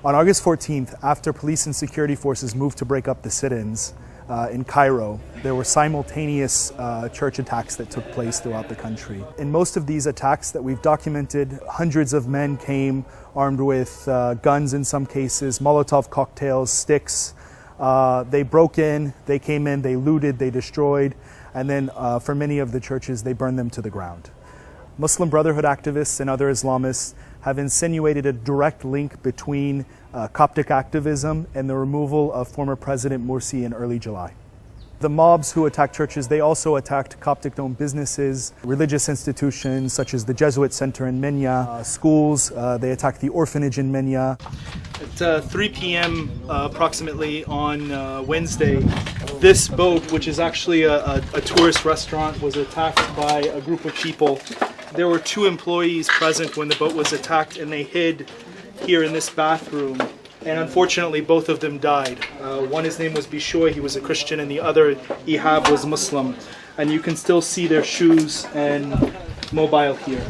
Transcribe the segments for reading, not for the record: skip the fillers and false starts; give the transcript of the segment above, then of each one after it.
On August 14th, after police and security forces moved to break up the sit-ins in Cairo, there were simultaneous church attacks that took place throughout the country. In most of these attacks that we've documented, hundreds of men came armed with guns in some cases, Molotov cocktails, sticks. They broke in, they came in, they looted, they destroyed, and then for many of the churches, they burned them to the ground. Muslim Brotherhood activists and other Islamists have insinuated a direct link between Coptic activism and the removal of former President Mori in early July. The mobs who attacked churches, they also attacked Coptic-owned businesses, religious institutions such as the Jesuit Center in Minya, schools, they attacked the orphanage in Minya. At 3 p.m. Approximately on Wednesday, this boat, which is actually a tourist restaurant, was attacked by a group of people. There were 2 employees present when the boat was attacked, and they hid here in this bathroom. And unfortunately, both of them died. One, his name was Bishoy, he was a Christian, and the other, Ihab, was Muslim. And you can still see their shoes and mobile here.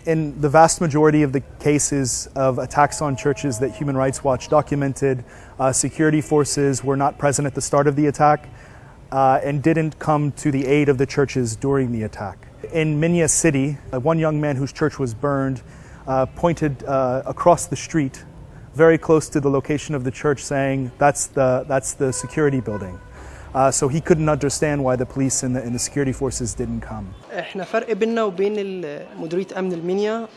In the vast majority of the cases of attacks on churches that Human Rights Watch documented, security forces were not present at the start of the attack and didn't come to the aid of the churches during the attack. In Minya City, one young man whose church was burned pointed across the street, very close to the location of the church, saying, that's the security building. So he couldn't understand why the police and the security forces didn't come. احنا فرق بيننا وبين مديرية أمن المنيا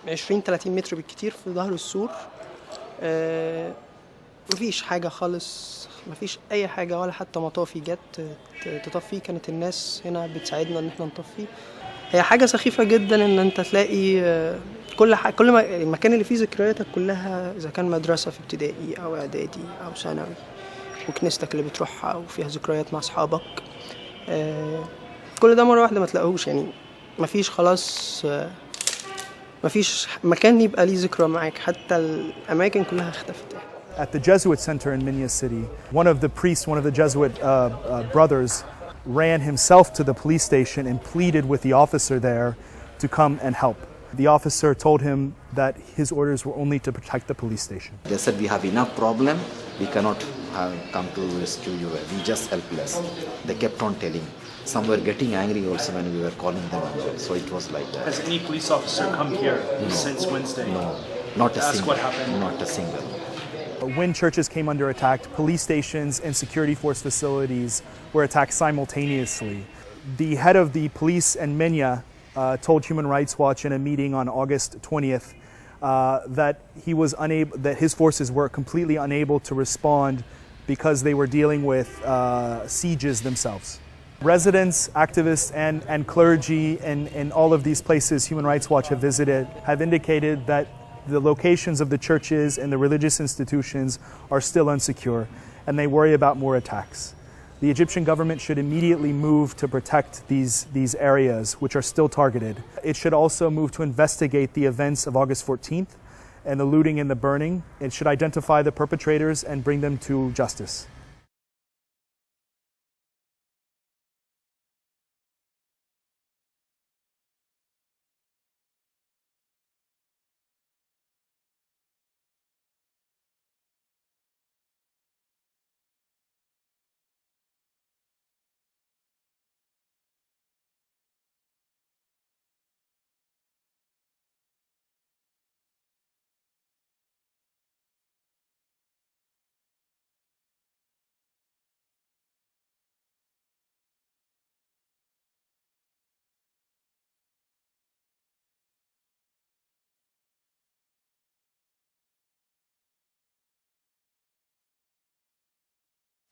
20-30 متر بالكتير في ظهر السور. مفيش حاجة خالص، مفيش أي حاجة ولا حتى مطافي جت تطفي. كانت الناس هنا بتساعدنا إن احنا نطفي. هي حاجة سخيفة جدا إن أنت تلاقي كل ما المكان اللي فيه ذكرياتك كلها، إذا كان مدرسة في ابتدائي أو إعدادي أو ثانوي، وكنيستك اللي بتروحها وفيها ذكريات مع أصحابك، كل ده مرة واحدة ما تلاقوش. يعني مفيش خلاص، مفيش مكان يبقى ليه ذكرى معاك، حتى الأماكن كلها اختفت. At the Jesuit Center in Minya City, one of the priests, one of the Jesuit brothers, ran himself to the police station and pleaded with the officer there to come and help. The officer told him that his orders were only to protect the police station. They said, we have enough problem, we cannot come to rescue you, we just helpless. They kept on telling. Some were getting angry also when we were calling them out. So it was like that. Has any police officer come here since Wednesday? No, not a single. What happened? Not a single. When churches came under attack, police stations and security force facilities were attacked simultaneously. The head of the police in Minya told Human Rights Watch in a meeting on August 20th that his forces were completely unable to respond because they were dealing with sieges themselves. Residents, activists, and clergy in all of these places Human Rights Watch have visited have indicated that the locations of the churches and the religious institutions are still unsecure, and they worry about more attacks. The Egyptian government should immediately move to protect these areas, which are still targeted. It should also move to investigate the events of August 14th and the looting and the burning. It should identify the perpetrators and bring them to justice.